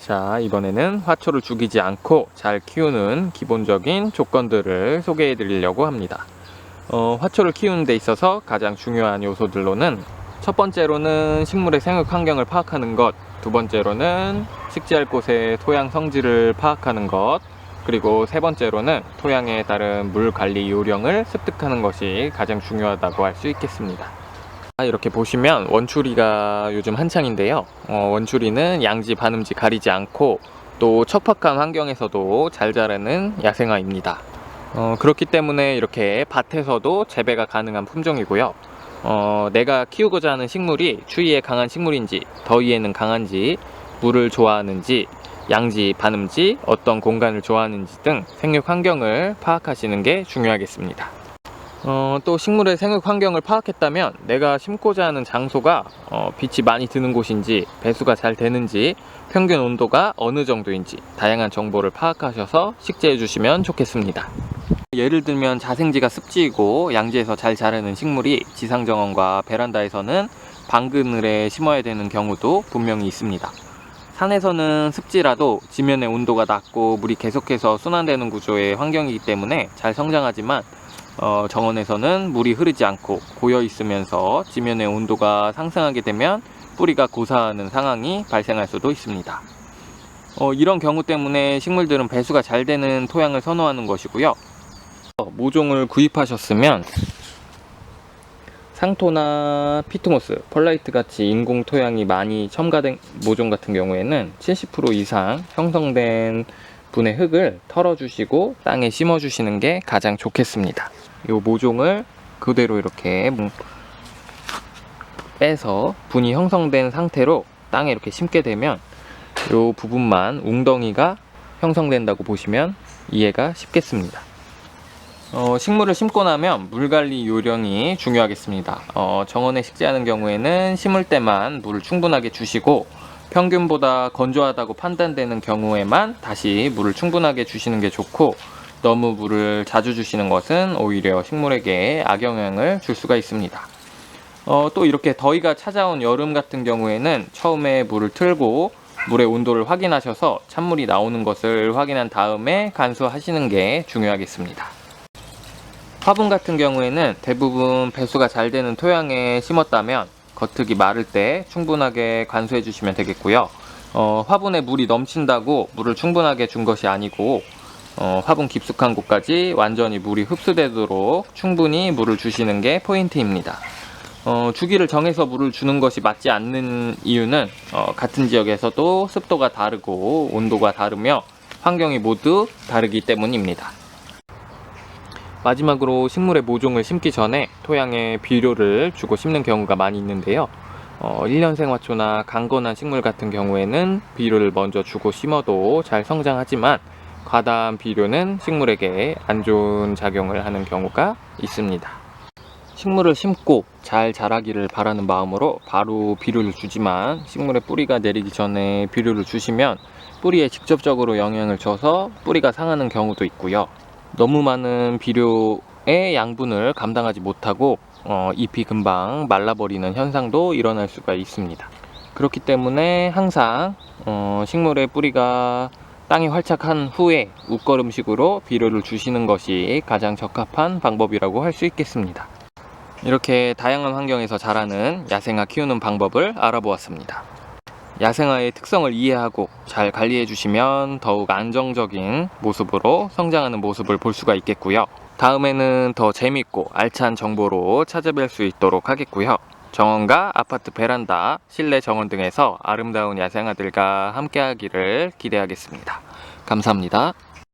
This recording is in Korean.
자, 이번에는 화초를 죽이지 않고 잘 키우는 기본적인 조건들을 소개해 드리려고 합니다. 화초를 키우는 데 있어서 가장 중요한 요소들로는 첫 번째로는 식물의 생육 환경을 파악하는 것, 두 번째로는 식재할 곳의 토양 성질을 파악하는 것, 그리고 세 번째로는 토양에 따른 물 관리 요령을 습득하는 것이 가장 중요하다고 할 수 있겠습니다. 이렇게 보시면 원추리가 요즘 한창인데요. 원추리는 양지 반음지 가리지 않고 또 척박한 환경에서도 잘 자라는 야생화입니다. 그렇기 때문에 이렇게 밭에서도 재배가 가능한 품종이고요. 내가 키우고자 하는 식물이 추위에 강한 식물인지, 더위에는 강한지, 물을 좋아하는지, 양지, 반음지, 어떤 공간을 좋아하는지 등 생육 환경을 파악하시는 게 중요하겠습니다. 또 식물의 생육 환경을 파악했다면 내가 심고자 하는 장소가 빛이 많이 드는 곳인지, 배수가 잘 되는지, 평균 온도가 어느 정도인지 다양한 정보를 파악하셔서 식재해 주시면 좋겠습니다. 예를 들면 자생지가 습지이고 양지에서 잘 자라는 식물이 지상정원과 베란다에서는 방그늘에 심어야 되는 경우도 분명히 있습니다. 산에서는 습지라도 지면의 온도가 낮고 물이 계속해서 순환되는 구조의 환경이기 때문에 잘 성장하지만 정원에서는 물이 흐르지 않고 고여 있으면서 지면의 온도가 상승하게 되면 뿌리가 고사하는 상황이 발생할 수도 있습니다. 이런 경우 때문에 식물들은 배수가 잘 되는 토양을 선호하는 것이고요. 모종을 구입하셨으면 상토나 피트모스, 펄라이트 같이 인공 토양이 많이 첨가된 모종 같은 경우에는 70% 이상 형성된 분의 흙을 털어주시고 땅에 심어주시는 게 가장 좋겠습니다. 이 모종을 그대로 이렇게 빼서 분이 형성된 상태로 땅에 이렇게 심게 되면 이 부분만 웅덩이가 형성된다고 보시면 이해가 쉽겠습니다. 식물을 심고 나면 물관리 요령이 중요하겠습니다. 정원에 식재하는 경우에는 심을 때만 물을 충분하게 주시고 평균보다 건조하다고 판단되는 경우에만 다시 물을 충분하게 주시는 게 좋고, 너무 물을 자주 주시는 것은 오히려 식물에게 악영향을 줄 수가 있습니다. 또 이렇게 더위가 찾아온 여름 같은 경우에는 처음에 물을 틀고 물의 온도를 확인하셔서 찬물이 나오는 것을 확인한 다음에 간수하시는 게 중요하겠습니다. 화분 같은 경우에는 대부분 배수가 잘 되는 토양에 심었다면 겉흙이 마를 때 충분하게 관수해 주시면 되겠고요. 화분에 물이 넘친다고 물을 충분하게 준 것이 아니고 화분 깊숙한 곳까지 완전히 물이 흡수되도록 충분히 물을 주시는 게 포인트입니다. 주기를 정해서 물을 주는 것이 맞지 않는 이유는 같은 지역에서도 습도가 다르고 온도가 다르며 환경이 모두 다르기 때문입니다. 마지막으로 식물의 모종을 심기 전에 토양에 비료를 주고 심는 경우가 많이 있는데요. 1년생 화초나 강건한 식물 같은 경우에는 비료를 먼저 주고 심어도 잘 성장하지만 과다한 비료는 식물에게 안 좋은 작용을 하는 경우가 있습니다. 식물을 심고 잘 자라기를 바라는 마음으로 바로 비료를 주지만 식물의 뿌리가 내리기 전에 비료를 주시면 뿌리에 직접적으로 영향을 줘서 뿌리가 상하는 경우도 있고요. 너무 많은 비료의 양분을 감당하지 못하고 잎이 금방 말라버리는 현상도 일어날 수가 있습니다. 그렇기 때문에 항상 식물의 뿌리가 땅에 활착한 후에 웃걸음식으로 비료를 주시는 것이 가장 적합한 방법이라고 할 수 있겠습니다. 이렇게 다양한 환경에서 자라는 야생화 키우는 방법을 알아보았습니다. 야생화의 특성을 이해하고 잘 관리해 주시면 더욱 안정적인 모습으로 성장하는 모습을 볼 수가 있겠고요. 다음에는 더 재밌고 알찬 정보로 찾아뵐 수 있도록 하겠고요. 정원과 아파트 베란다, 실내 정원 등에서 아름다운 야생화들과 함께 하기를 기대하겠습니다. 감사합니다.